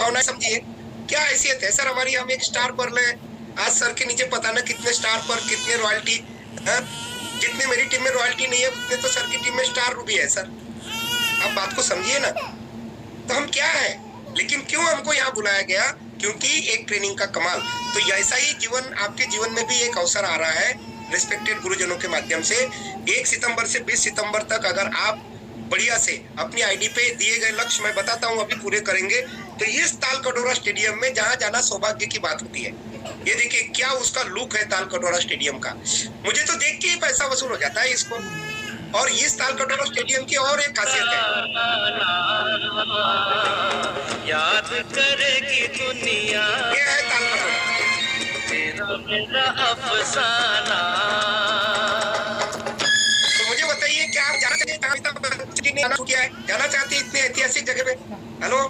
भावना समझिए, क्या हैसियत है सर हमारी, हम एक स्टार पर ले, आज सर के नीचे पता ना कितने स्टार पर कितने रॉयल्टी, जितने मेरी टीम में रॉयल्टी नहीं है उतने तो सर की टीम में स्टार रूबी है सर, आप बात को समझिए ना। तो हम क्या है, लेकिन क्यों हमको यहाँ बुलाया गया, क्योंकि एक ट्रेनिंग का कमाल। तो ऐसा ही जीवन, आपके जीवन में भी एक अवसर आ रहा है रिस्पेक्टेड गुरुजनों के माध्यम से। 1 सितंबर से 20 सितंबर तक अगर आप बढ़िया से अपनी आईडी पे दिए गए लक्ष्य मैं बताता हूँ अभी पूरे करेंगे, तो इस तालकटोरा स्टेडियम में जहां जाना सौभाग्य की बात होती है। ये देखिए क्या उसका लुक है तालकटोरा स्टेडियम का, मुझे तो देख के ही पैसा वसूल हो जाता है इसको। और इस तालकटोरा स्टेडियम की और एक खासियत है, याद करेगी दुनिया, ये है तालकटोरा, तेरा मेरा अफसाना। तो मुझे बताइए क्या आप जाना चाहते हैं, अमिताभ बच्चन जी ने जाना किया है, जाना चाहते हैं इतने ऐतिहासिक जगह पे? हेलो,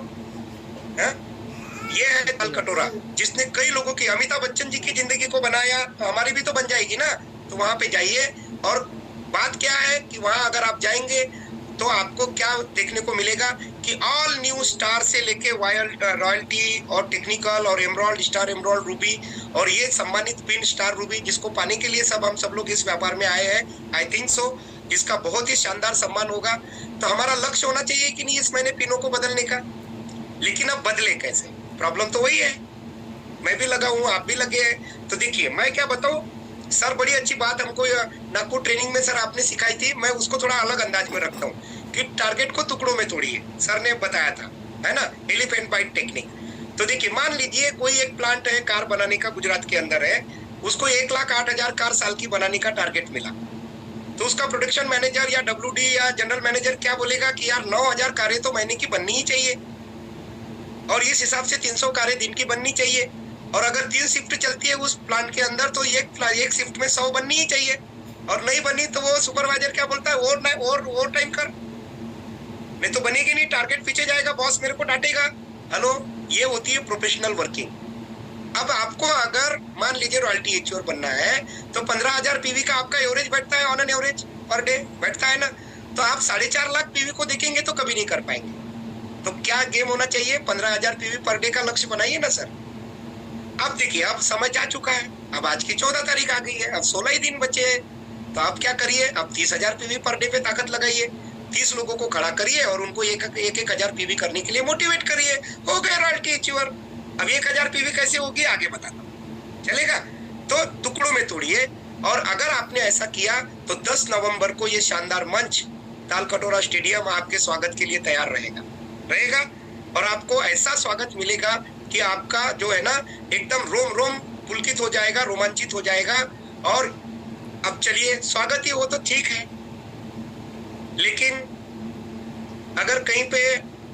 ये है तालकटोरा जिसने कई लोगों की, अमिताभ बच्चन जी की जिंदगी को बनाया, तो हमारी भी तो बन जाएगी ना। तो वहां पे जाइए, और बात क्या है कि वहां अगर आप जाएंगे तो आपको क्या देखने को मिलेगा कि ऑल न्यू स्टार से लेके रॉयल्टी और टेक्निकल और एमराल्ड स्टार, एमराल्ड रूबी, और ये सम्मानित पिन स्टार रूबी जिसको पाने के लिए सब लोग इस व्यापार में आए हैं, आई थिंक सो इसका बहुत ही शानदार सम्मान होगा। तो हमारा लक्ष्य होना चाहिए कि नहीं इस महीने पिनों को बदलने का, लेकिन अब बदले कैसे, प्रॉब्लम तो वही है। मैं भी लगा हूँ, आप भी लगे हैं। तो देखिए मैं क्या बताऊं सर, बड़ी अच्छी बात हमको नागपुर ट्रेनिंग में सर आपने सिखाई थी, मैं उसको थोड़ा अलग अंदाज में रखता हूँ कि टारगेट को टुकड़ों में तोड़िए, सर ने बताया था, है ना, एलिफेंट बाइट टेक्निक। तो देखिए मान लीजिए कोई एक प्लांट है कार बनाने का, गुजरात के अंदर है, उसको 1,08,000 कार साल की बनाने का टारगेट मिला। तो उसका प्रोडक्शन मैनेजर या WD या जनरल मैनेजर क्या बोलेगा कि यार 9,000 कारें तो महीने की बननी ही चाहिए, और इस हिसाब से 300 कारें दिन की बननी चाहिए, और अगर 3 शिफ्ट चलती है उस प्लांट के अंदर तो एक शिफ्ट में 100 बननी ही चाहिए, और नहीं बनी तो वो सुपरवाइजर क्या बोलता है, और टाइम कर, नहीं तो बनेगी नहीं, टारगेट पीछे जाएगा, बॉस मेरे को डांटेगा। हेलो, ये होती है प्रोफेशनल वर्किंग। अब आपको अगर मान लीजिए रॉयल्टी एच्योर बनना है तो 15,000 पीवी का आपका एवरेज बैठता है, on an average per day बैठता है ना, तो आप 4.5 लाख पीवी को देखेंगे तो कभी नहीं कर पाएंगे। तो क्या गेम होना चाहिए, 15,000 पीवी पर डे का लक्ष्य बनाइए ना सर। अब देखिए अब समय जा चुका है, अब आज की 14 तारीख आ गई है, अब 16 ही दिन बचे हैं, तो आप क्या करिए, अब 30,000 पीवी पर डे पे ताकत लगाइए, 30 लोगों को खड़ा करिए और उनको एक 1,000 पीवी करने के लिए मोटिवेट करिए, हो गए रॉयल्टी अचीवर। अब 1,000 पीवी कैसे होगी आगे बताता हूं, चलेगा? तो टुकड़ों में तोड़िए, और अगर आपने ऐसा किया तो 10 नवंबर को ये शानदार मंच तालकटोरा स्टेडियम आपके स्वागत के लिए तैयार रहेगा, और आपको ऐसा स्वागत मिलेगा कि आपका जो है ना एकदम रोम रोम पुलकित हो जाएगा, रोमांचित हो जाएगा। और अब चलिए स्वागत ही हो तो ठीक है, लेकिन अगर कहीं पे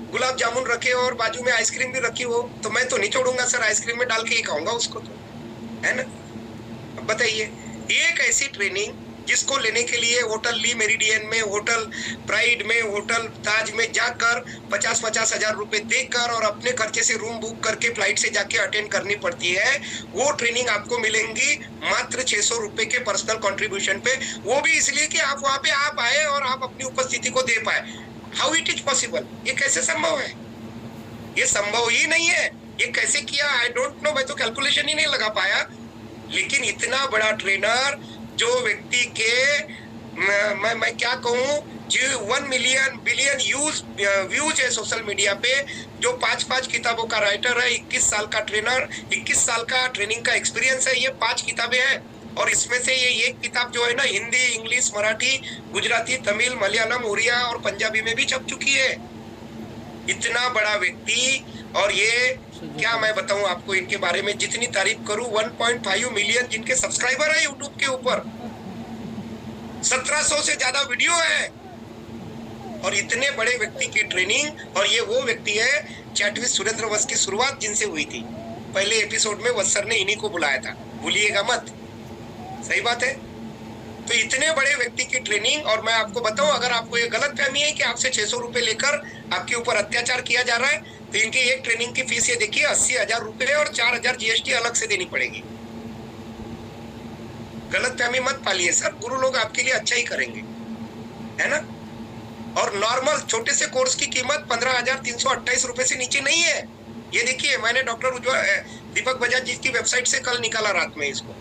गुलाब जामुन रखे और बाजू में आइसक्रीम भी रखी हो तो मैं तो नहीं छोड़ूंगा सर, आइसक्रीम में डाल के ही खाऊंगा उसको, तो है ना। अब बताइए, एक ऐसी ट्रेनिंग जिसको लेने के लिए होटल ली मेरिडियन में, होटल प्राइड में, होटल ताज में जाकर 50-50 हजार रुपए देकर और अपने खर्चे से रूम बुक करके फ्लाइट से जाके अटेंड करनी पड़ती है, वो ट्रेनिंग आपको मिलेंगी मात्र 600 रुपए के पर्सनल कंट्रीब्यूशन पे, वो भी इसलिए कि आप वहां पे आप आए और आप अपनी उपस्थिति को दे पाए। हाउ इट इज पॉसिबल, ये कैसे संभव है? ये संभव ही नहीं है, ये कैसे किया आई डोंट नो, मैं तो कैलकुलेशन ही नहीं लगा पाया। लेकिन इतना बड़ा ट्रेनर जो व्यक्ति के मैं क्या कहूँ, जो 1 मिलियन बिलियन व्यूज है सोशल मीडिया पे, जो 5 किताबों का राइटर है, 21 साल का ट्रेनर, 21 साल का ट्रेनिंग का एक्सपीरियंस है, ये 5 किताबें हैं, और इसमें से ये एक किताब जो है ना हिंदी, इंग्लिश, मराठी, गुजराती, तमिल, मलयालम, उड़िया और पंजाबी में भी छप चुकी है। इतना बड़ा व्यक्ति, और ये क्या मैं बताऊं आपको इनके बारे में, जितनी तारीफ करूं, 1.5 मिलियन जिनके सब्सक्राइबर है यूट्यूब के ऊपर, 1700 से ज्यादा वीडियो है, और इतने बड़े व्यक्ति की ट्रेनिंग। और ये वो व्यक्ति है चैटविस सुरेंद्र वत्स की शुरुआत जिनसे हुई थी, पहले एपिसोड में वत्स सर ने इन्हीं को बुलाया था, भूलिएगा मत, सही बात है। तो इतने बड़े व्यक्ति की ट्रेनिंग, और मैं आपको बताऊं अगर आपको ये गलत फहमी है कि आपसे 600 रुपए लेकर आपके ऊपर अत्याचार किया जा रहा है, तो इनकी एक ट्रेनिंग की फीस ये देखिए 80,000 रुपए और 4,000 GST अलग से देनी पड़ेगी। गलत फहमी मत पालिए सर, गुरु लोग आपके लिए अच्छा ही करेंगे, है ना। और नॉर्मल छोटे से कोर्स की कीमत 15,328 रुपए से नीचे नहीं है, ये देखिए, मैंने डॉक्टर उज्ज्वल दीपक बजाज जी की वेबसाइट से कल निकाला रात में इसको।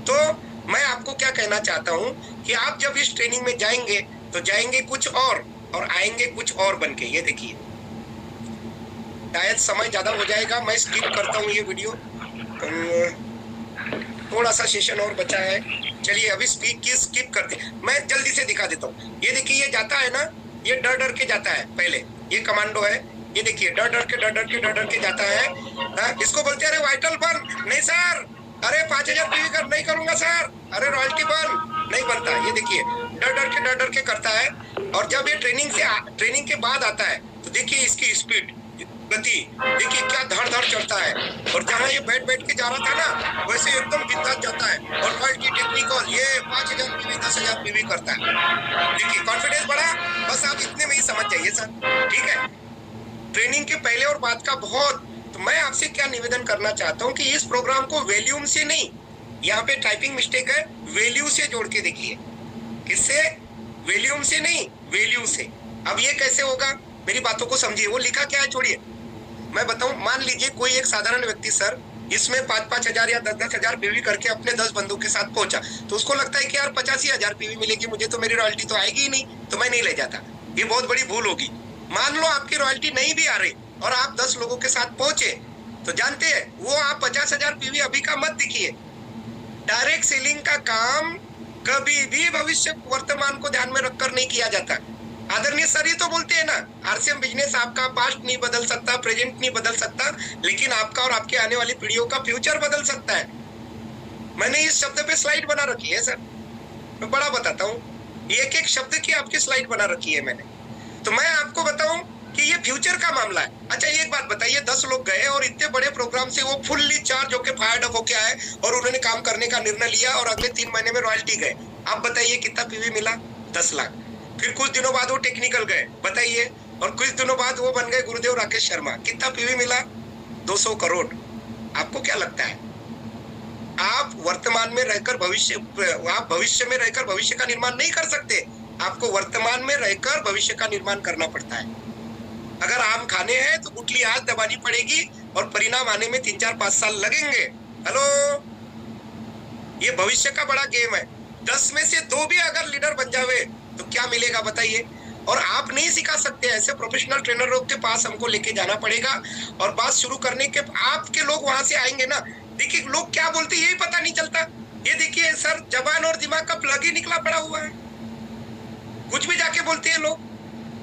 तो मैं आपको क्या कहना चाहता हूँ कि आप जब इस ट्रेनिंग में जाएंगे तो जाएंगे कुछ और आएंगे कुछ और बन के। ये देखिए, शायद समय ज्यादा हो जाएगा, मैं स्किप करता हूँ ये वीडियो। थोड़ा सा सेशन और बचा है, चलिए अभी स्पीक की स्किप करते हैं, मैं जल्दी से दिखा देता हूँ। ये देखिए, ये जाता है ना, ये डर डर के जाता है। पहले ये कमांडो है, ये देखिए डर डर के जाता है। इसको बोलते हैं अरे वाइटल बन, नहीं सर, अरे 5000 पीवी कर नहीं करूंगा सर, अरे रॉयल्टी बन, नहीं बनता। ये देखिए डर डर के करता है। और जब ये ट्रेनिंग के बाद आता है तो देखिए इसकी स्पीड, गति देखिए क्या धड़ चलता है। और जहाँ ये बैठ के जा रहा था ना, वैसे एकदम बिंदास जाता है। और क्वालिटी टेक्निकल, ये 5000 पीवी 10,000 पीवी करता है। देखिए कॉन्फिडेंस बढ़ा, बस आप इतने में ही समझ जाइए सर, ठीक है। ट्रेनिंग के पहले और बाद का बहुत। तो मैं आपसे क्या निवेदन करना चाहता हूँ कि इस प्रोग्राम को वॉल्यूम से नहीं, यहाँ पे टाइपिंग मिस्टेक है, वैल्यू से जोड़ के देखिए। किससे? वॉल्यूम से नहीं, वैल्यू से। अब ये कैसे होगा, मेरी बातों को समझिए। वो लिखा क्या है छोड़िए, मैं बताऊं। मान लीजिए कोई एक साधारण व्यक्ति सर इसमें 5-5 हजार या 10-10 हजार पीवी करके अपने 10 बंदों के साथ पहुंचा, तो उसको लगता है कि यार 85,000 पीवी मिलेगी मुझे, तो मेरी रॉयल्टी तो आएगी ही नहीं, तो मैं नहीं ले जाता। ये बहुत बड़ी भूल होगी। मान लो आपकी रॉयल्टी नहीं भी आ रही और आप 10 लोगों के साथ पहुंचे, तो जानते हैं वो आप 50,000 पीवी अभी का मत दिखिए। डायरेक्ट सेलिंग का काम कभी भी भविष्य वर्तमान को ध्यान में रखकर नहीं किया जाता। आदरणीय सर ये तो बोलते हैं ना, आरसीएम बिजनेस आपका पास्ट नहीं बदल सकता, प्रेजेंट नहीं बदल सकता, लेकिन आपका और आपके आने वाली पीढ़ियों का फ्यूचर बदल सकता है। मैंने इस शब्द पे स्लाइड बना रखी है सर, मैं बड़ा बताता हूँ, एक एक शब्द की आपकी स्लाइड बना रखी है मैंने। तो मैं आपको बताऊं कि ये फ्यूचर का मामला है। अच्छा एक बात बताइए, 10 लोग गए और इतने बड़े प्रोग्राम से वो फुल्ली चार्ज होके फायर्ड अप होके आए और उन्होंने काम करने का निर्णय लिया और अगले 3 महीने में रॉयल्टी गए। आप बताइए कितना पीवी मिला? 10 लाख। फिर कुछ दिनों बाद वो टेक्निकल गए, बताइए, और कुछ दिनों बाद वो बन गए गुरुदेव राकेश शर्मा, कितना पीवी मिला? 200 करोड़। आपको क्या लगता है? आप वर्तमान में रहकर भविष्य में रहकर भविष्य का निर्माण नहीं कर सकते, आपको वर्तमान में रहकर भविष्य का निर्माण करना पड़ता है। अगर आम खाने हैं तो गुठली आज दबानी पड़ेगी और परिणाम आने में 3-4-5 साल लगेंगे। हेलो, ये भविष्य का बड़ा गेम है। 10 में से 2 भी अगर लीडर बन जावे तो क्या मिलेगा बताइए। और आप नहीं सिखा सकते, ऐसे प्रोफेशनल ट्रेनरों के पास हमको लेके जाना पड़ेगा। और बात शुरू करने के आपके लोग वहां से आएंगे ना, देखिए लोग क्या बोलते हैं यही पता नहीं चलता। ये देखिए सर, जबान और दिमाग का प्लग ही निकला पड़ा हुआ है, कुछ भी जाके बोलते हैं लोग।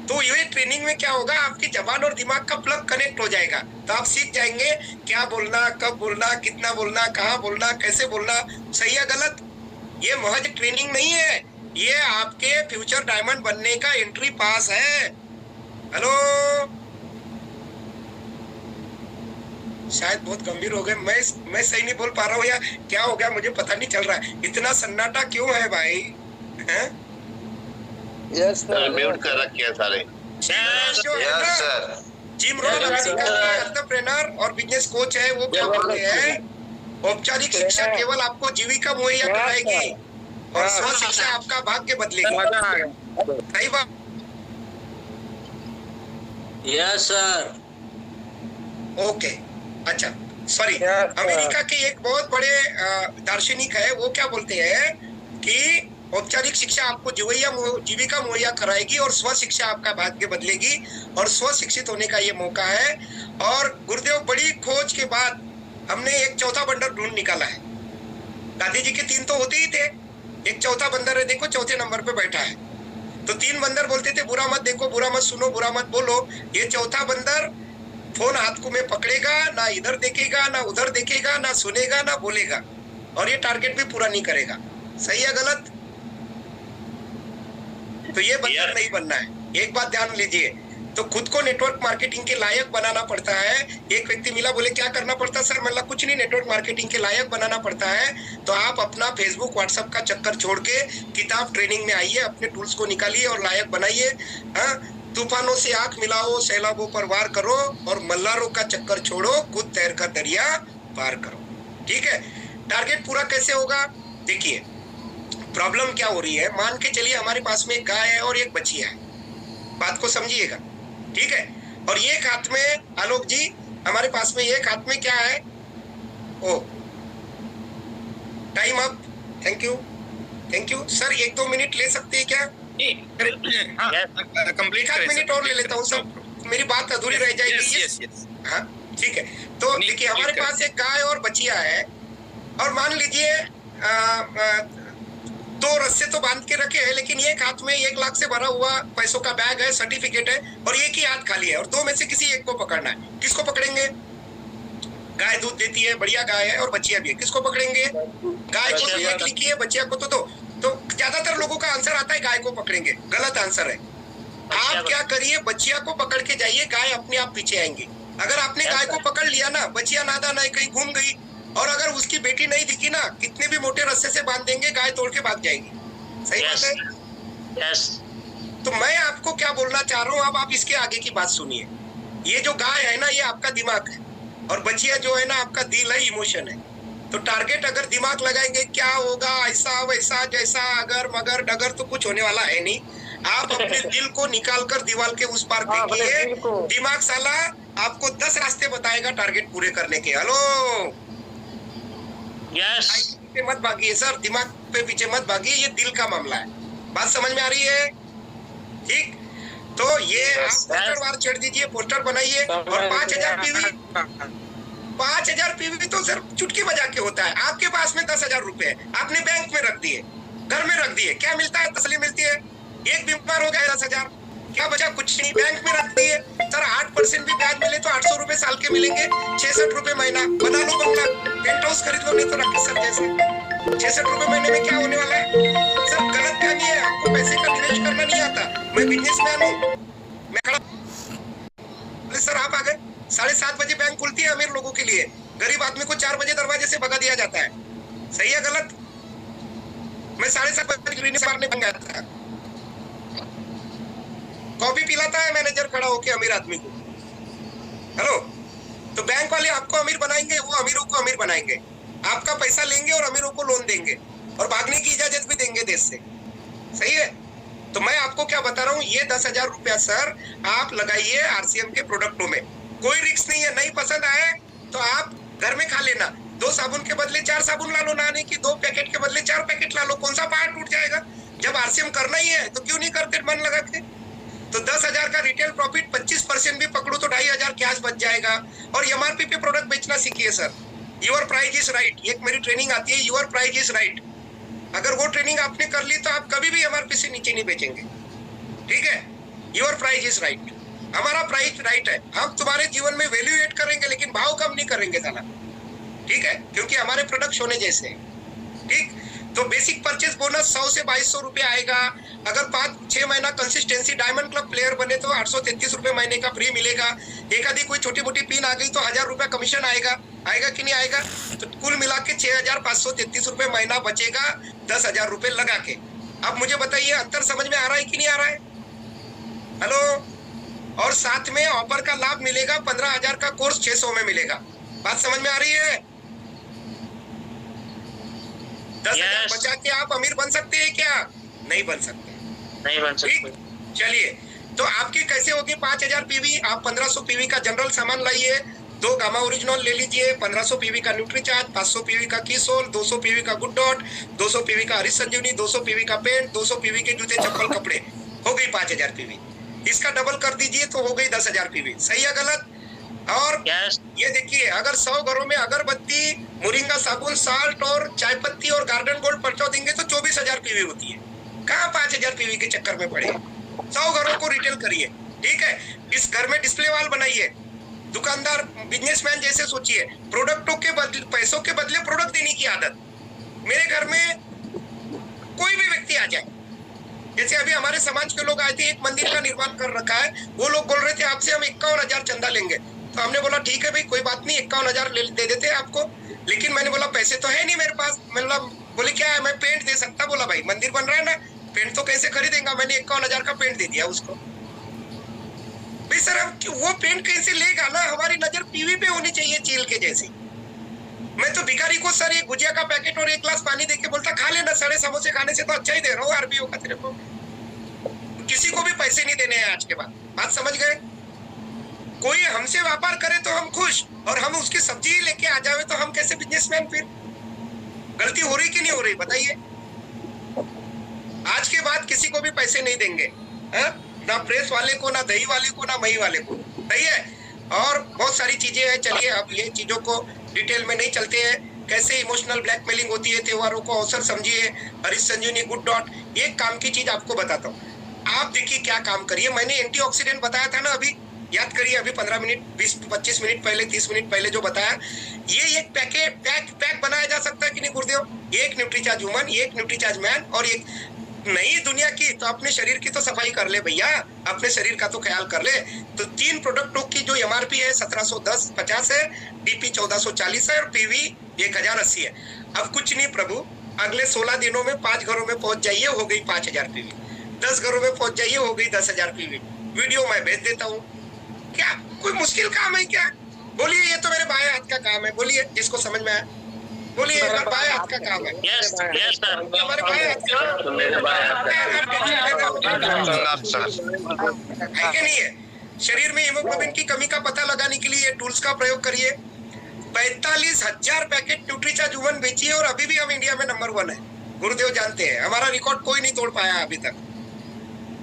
तो ये ट्रेनिंग में क्या होगा, आपकी जबान और दिमाग का प्लग कनेक्ट हो जाएगा, तो आप सीख जाएंगे क्या बोलना, कब बोलना, कितना बोलना, कहाँ बोलना, कैसे बोलना, सही या गलत। ये महज ट्रेनिंग नहीं है, ये आपके फ्यूचर डायमंड बनने का एंट्री पास है। हेलो, शायद बहुत गंभीर हो गए, मैं सही नहीं बोल पा रहा हूँ या क्या हो गया मुझे पता नहीं चल रहा है। इतना सन्नाटा क्यों है भाई? हैं? यस सर, म्यूट कर रखे हैं सारे। Yes sir. जिम रोन अमेरिका का एंटरप्रेन्योर और बिजनेस कोच है, वो क्या बोलते हैं, औपचारिक शिक्षा केवल आपको जीविका मुहैया कराएगी और स्व शिक्षा आपका भाग्य बदलेगी। सही बात। Yes sir. ओके, अच्छा सॉरी। अमेरिका के एक बहुत बड़े दार्शनिक है, वो क्या बोलते हैं कि औपचारिक शिक्षा आपको जीविका मुहैया कराएगी और स्व शिक्षा आपका भाग्य बदलेगी, और स्व शिक्षित होने का ये मौका है। और गुरुदेव बड़ी खोज के बाद हमने एक चौथा बंदर ढूंढ निकाला है। गांधी जी के 3 तो होते ही थे, एक चौथा बंदर है, देखो चौथे नंबर पे बैठा है। तो 3 बंदर बोलते थे बुरा मत देखो, बुरा मत सुनो, बुरा मत बोलो। ये चौथा बंदर फोन हाथ को में पकड़ेगा, ना इधर देखेगा, ना उधर देखेगा, ना सुनेगा, ना बोलेगा, और ये टारगेट भी पूरा नहीं करेगा। सही है गलत? तो ये बंदर नहीं बनना है। एक बात ध्यान लीजिए, तो खुद को नेटवर्क मार्केटिंग के लायक बनाना पड़ता है। एक व्यक्ति मिला, बोले क्या करना पड़ता है सर? मतलब कुछ नहीं, नेटवर्क मार्केटिंग के लायक बनाना पड़ता है। तो आप अपना फेसबुक व्हाट्सएप का चक्कर छोड़ के किताब ट्रेनिंग में आइए, अपने टूल्स को निकालिए और लायक बनाइए। हाँ, तूफानों से आंख मिलाओ, सैलाबों पर वार करो और मल्लारों का चक्कर छोड़ो, खुद तैर कर दरिया पार करो। ठीक है, टारगेट पूरा कैसे होगा? देखिए प्रॉब्लम क्या हो रही है। मान के चलिए हमारे पास में एक गाय है और एक बछिया है, बात को समझिएगा, ठीक है। और एक हाथ में आलोक जी हमारे पास में एक हाथ में क्या है, ओ time up. Thank you sir, 1-2 minute ले सकते हैं क्या? कंप्लीट 1 मिनट और ले लेता हूँ सर, मेरी बात अधूरी रह जाएगी। हाँ ठीक है। तो देखिए हमारे पास एक गाय और बछिया है, और मान लीजिए 2 रस्से तो बांध के रखे हैं, लेकिन एक हाथ में 1 लाख से भरा हुआ पैसों का बैग है, सर्टिफिकेट है, और एक ही हाथ खाली है, और 2 में से किसी एक को पकड़ना है। किसको पकड़ेंगे? गाय दूध देती है, बढ़िया गाय है, और बछिया भी है, किसको पकड़ेंगे? गाय को तो 1 लिखी है, बछिया को तो 2। तो ज्यादातर लोगों का आंसर आता है गाय को पकड़ेंगे, गलत आंसर है। आप क्या करिए, बछिया को पकड़ के जाइए, गाय अपने आप पीछे आएंगी। अगर आपने गाय को पकड़ लिया ना, बछिया नादान है, कहीं घूम गई, और अगर उसकी बेटी नहीं दिखी ना, कितने भी मोटे रस्से से बांध देंगे, गाय तोड़ के भाग जाएगी। सही बात है? तो मैं आपको क्या बोलना चाह रहा हूँ, अब आप इसके आगे की बात सुनिए। ये जो गाय है ना, ये आपका दिमाग है, और बछिया जो है ना, आपका दिल है, इमोशन है। तो टारगेट अगर दिमाग लगाएंगे, क्या होगा, ऐसा वैसा जैसा अगर मगर डगर, तो कुछ होने वाला है नहीं। आप अपने दिल को निकाल कर दीवार के उस पार फेंकिए। दिमाग साला आपको 10 रास्ते बताएगा टारगेट पूरे करने के। हेलो, पीछे मत भागिए सर, दिमाग पे पीछे मत भागिए, ये दिल का मामला है। बात समझ में आ रही है? ठीक, तो ये आप पोस्टर वार चढ़ दीजिए, पोस्टर बनाइए, और 5000 पीवी, 5000 पीवी तो सर चुटकी बजा के होता है। आपके पास में 10,000 रुपए है, आपने बैंक में रख दिए, घर में रख दिए, क्या मिलता है? तसल्ली मिलती है। एक बीमार हो गया 10,000, क्या बचा? कुछ नहीं, बैंक में रख दिए। सर 8% भी ब्याज मिले तो 800 रुपए साल के मिलेंगे, 66 रुपए महीना। बना लो बंगला, पेंट हाउस खरीद लो, नहीं तो रख सर जैसे 66 रुपए महीने में क्या होने वाला है? सर गलत फहमी है, आपको पैसे का निवेश करना नहीं आता। मैं बिजनेसमैन हूँ, मैं खड़ा। सर आप आ गए, 7:30 बजे बैंक खुलती है अमीर लोगों के लिए, गरीब आदमी को 4 बजे दरवाजे से भगा दिया जाता है। सही है गलत? मैं 7:30 बजे ग्रीन मारने बन गया था, कॉफी पिलाता है मैनेजर खड़ा होके अमीर आदमी को। हेलो, तो बैंक वाले आपको अमीर बनाएंगे, वो अमीरों को अमीर बनाएंगे। आपका पैसा लेंगे और अमीरों को लोन देंगे, और भागने की इजाजत भी देंगे देश से। सही है? तो मैं आपको क्या बता रहा हूँ, ये 10,000 रुपया सर आप लगाइए आरसीएम के प्रोडक्टों में। कोई रिस्क नहीं है, नहीं पसंद आए तो आप घर में खा लेना। 2 साबुन के बदले 4 साबुन ला लो, नहाने की 2 पैकेट के बदले 4 पैकेट ला लो। कौन सा पहाड़ टूट जाएगा? जब आरसीएम करना ही है तो क्यों नहीं करते मन लगा के? तो 10,000 का रिटेल प्रॉफिट 25% भी पकड़ो तो 2,500 कैश बच जाएगा। और एमआरपी पे प्रोडक्ट बेचना सीखिए sir. Your price is right, एक मेरी ट्रेनिंग आती है, योर प्राइस इज राइट। अगर वो ट्रेनिंग आपने कर ली तो आप कभी भी एमआरपी से नीचे नहीं बेचेंगे। ठीक है? योर प्राइस इज राइट, हमारा प्राइस राइट है। हम तुम्हारे जीवन में वैल्यू एड करेंगे, लेकिन भाव कम नहीं करेंगे साला। ठीक है? क्योंकि हमारे प्रोडक्ट सोने जैसे हैं। ठीक, तो बेसिक परचेज बोनस 100 से 2200 रुपए आएगा। अगर 5-6 महीना कंसिस्टेंसी डायमंड क्लब प्लेयर बने तो 833 रुपए महीने का फ्री मिलेगा। एक आधी कोई छोटी मोटी पिन आ गई तो 1000 रुपया कमीशन आएगा। आएगा कि नहीं आएगा? तो कुल मिला के 6,533 रुपए महीना बचेगा 10,000 रुपए लगा के। अब मुझे बताइए अंतर समझ में आ रहा है कि नहीं आ रहा है? हेलो, और साथ में ऑफर का लाभ मिलेगा, 15,000 का कोर्स 600 में मिलेगा। बात समझ में आ रही है? 10,000 बचा के आप अमीर बन सकते हैं क्या? नहीं बन सकते, नहीं बन सकते। चलिए, तो आपकी कैसे होगी 5,000 पीवी? आप 1500 पीवी का जनरल सामान लाइए, 2 गामा ओरिजिनल ले लीजिए, 1500 पीवी का न्यूट्रीचार्ज, 500 पीवी का कीसोल, 200 पीवी का गुड डॉट, 200 पीवी का हरीश संजीवनी, 200 पीवी का पेंट, 200 पीवी के जूते चप्पल कपड़े, हो गई 5,000 पीवी। इसका डबल कर दीजिए तो हो गई 10,000 पीवी। सही है गलत? और ये देखिए, अगर 100 घरों में अगरबत्ती, मोरिंगा साबुन, साल्ट और चाय पत्ती और गार्डन गोल्ड परचौ देंगे तो 24,000 पीवी होती है। कहाँ 5,000 पीवी के चक्कर में पड़े? 100 घरों को रिटेल करिए। ठीक है? इस घर में डिस्प्ले वॉल बनाइए, दुकानदार बिजनेसमैन जैसे सोचिए, प्रोडक्टों के बदले, पैसों के बदले प्रोडक्ट देने की आदत। मेरे घर में कोई भी व्यक्ति आ जाए, जैसे अभी हमारे समाज के लोग आए थे, एक मंदिर का निर्माण कर रखा है, वो लोग बोल रहे थे आपसे हम 51,000 चंदा लेंगे। तो हमने बोला ठीक है भाई, कोई बात नहीं, 51,000 दे देते हैं आपको। लेकिन मैंने बोला पैसे तो है नहीं मेरे पास। मैंने बोले क्या है, मैं पेंट दे सकता? बोला भाई मंदिर बन रहा है ना, पेंट तो कैसे खरीदेगा? मैंने 51,000 का पेंट दे दिया उसको। भाई सर अब वो पेंट कैसे लेगा ना? हमारी नजर पीवी पे होनी चाहिए, चील के जैसी। मैं तो भिखारी को सर एक भुजिया का पैकेट और 1 ग्लास पानी देके बोलता खा लेना, सारे समोसे खाने से तो अच्छा ही दे रहा हूँ आरबीओ का तेरे को। किसी को भी पैसे नहीं देने हैं आज के बाद। बात समझ गए? कोई हमसे व्यापार करे तो हम खुश, और हम उसकी सब्जी लेके आ जावे तो हम कैसे बिजनेसमैन? फिर गलती हो रही कि नहीं हो रही बताइए? आज के बाद किसी को भी पैसे नहीं देंगे, है? ना प्रेस वाले को, ना दही वाले को, ना मही वाले को, सही है? और बहुत सारी चीजें हैं। चलिए अब ये चीजों को डिटेल में नहीं चलते हैं, कैसे इमोशनल ब्लैकमेलिंग होती है, त्योहारों को अवसर समझिए। हरीश संजीवनी गुड डॉट। एक काम की चीज आपको बताता हूँ, आप देखिए क्या काम करिए। मैंने एंटीऑक्सीडेंट बताया था ना अभी, याद करिए, अभी 15 मिनट 20-25 मिनट पहले, 30 मिनट पहले जो बताया, ये एक पैक बनाया जा सकता है कि नहीं गुरुदेव? एक न्यूट्रीचार्ज वुमन, एक न्यूट्रीचार्ज मैन और एक नई दुनिया की। तो अपने शरीर की तो सफाई कर ले भैया, अपने शरीर का तो ख्याल कर ले। तो 3 प्रोडक्टों की जो एमआरपी है 1710.50 है, डीपी 1440 है और पीवी 1080 है। अब कुछ नहीं प्रभु, अगले 16 दिनों में 5 घरों में पहुंच जाइए, हो गई 5000 पीवी। 10 घरों में पहुंच जाइए, हो गई 10,000 पीवी। वीडियो मैं भेज देता हूँ। क्या कोई मुश्किल काम है क्या? बोलिए, ये तो मेरे बाएं हाथ का काम है। बोलिए, जिसको समझ में आए बोलिए, एक बार बाएं हाथ का काम है। Yes yes sir. हमारे बाएं हाथ का, तो मेरे बाएं हाथ है कि नहीं है? शरीर में हीमोग्लोबिन की कमी का पता लगाने के लिए टूल्स का प्रयोग करिए। 45,000 पैकेट न्यूट्रीचार्ज वुमन बेची है और अभी भी हम इंडिया में नंबर 1 है। गुरुदेव जानते हैं, हमारा रिकॉर्ड कोई नहीं तोड़ पाया अभी तक।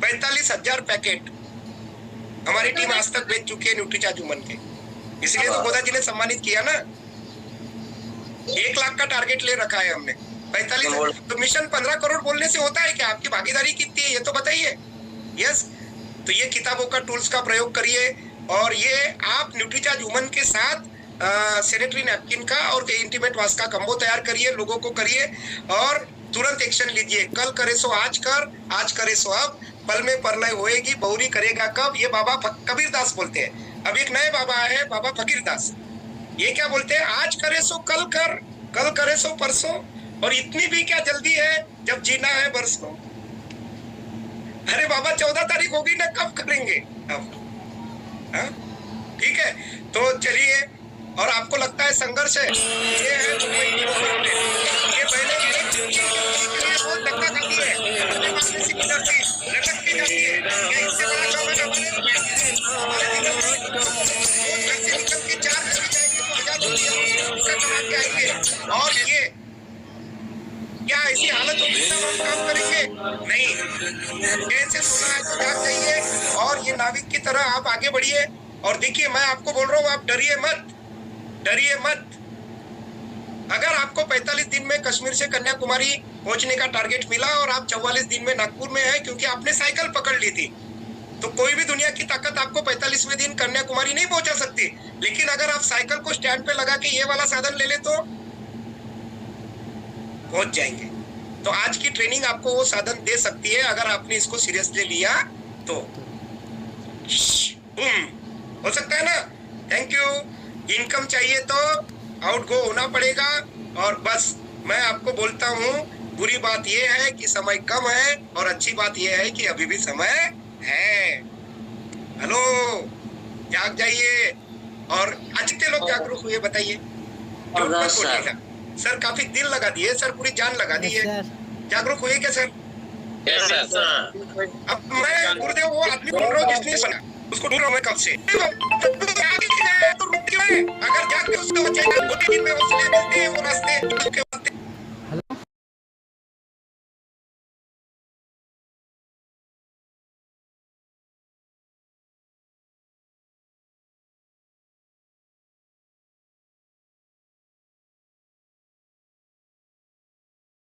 45,000 पैकेट हमारी टीम आज तक बेच चुकी है न्यूट्रीचार्ज वुमन के। इसलिए तो गोदा जी ने सम्मानित किया ना। 1 लाख का टारगेट ले रखा है हमने। 45 तो मिशन 15 करोड़ बोलने से होता है क्या? आपकी भागीदारी कितनी है ये तो बताइए। यस, तो ये किताबों का टूल्स का प्रयोग करिए और ये आप न्यूट्रीचार्ज वुमन के साथ सैनिटरी नैपकिन का और इंटीमेट वाश का कम्बो तैयार करिए, लोगों को करिए और तुरंत एक्शन लीजिए। कल करे सो आज कर, आज करे सो अब, पल में परलय होएगी, बहुरी करेगा कब। ये बाबा कबीर दास बोलते हैं। अब एक नए बाबा आए, बाबा फकीर दास। ये क्या बोलते हैं? आज करे सो कल कर, कल करे सो परसों, और इतनी भी क्या जल्दी है जब जीना है बरसों। अरे बाबा 14 तारीख होगी ना, कब करेंगे अब? ठीक है, तो चलिए। और आपको लगता है संघर्ष है, ये है मुंबई की रोड। ये पहले बहुत धक्का खाती है, अपने मामले से गुजरती, लटकती जाती है। ये इससे बड़ा शौक है हमारे दिनों में। वो घर से निकल के 4 बजे जाएंगे तो 1000 रुपया कमा के आएंगे। और ये क्या ऐसी हालत होगी तब हम काम करेंगे? नहीं, जैसे सोना है तो जाग जाइए और ये नाविक की तरह आप आगे बढ़िए। और देखिए, मैं आपको बोल रहा हूँ, आप डरिए मत, डरिए मत। अगर आपको 45 दिन में कश्मीर से कन्याकुमारी पहुंचने का टारगेट मिला और आप 44 दिन में नागपुर में है क्योंकि आपने साइकिल पकड़ ली थी, तो कोई भी दुनिया की ताकत आपको 45वें दिन कन्याकुमारी नहीं पहुंचा सकती। लेकिन अगर आप साइकिल को स्टैंड पे लगा के ये वाला साधन ले ले तो पहुंच जाएंगे। तो आज की ट्रेनिंग आपको वो साधन दे सकती है अगर आपने इसको सीरियसली लिया तो। हो सकता है ना? Thank you. इनकम चाहिए तो आउट गो होना पड़ेगा। और बस मैं आपको बोलता हूँ, बुरी बात यह है कि समय कम है और अच्छी बात यह है कि अभी भी समय है। हेलो, जाग जाइए। और आज के लोग जागरूक हुए, बताइए। सर काफी दिल लगा दिए सर, पूरी जान लगा दी है। जागरूक हुए क्या सर? Yes sir. अब मैं गुरुदेव वो आदमी बोल रहा हूँ जिसने बना, उसको ढूंढ रहा हूँ मैं कब से। तो रुक क्यों है? अगर जाग के उसको बचेगा, 2 दिन में हौसले मिलते हैं, वो रास्ते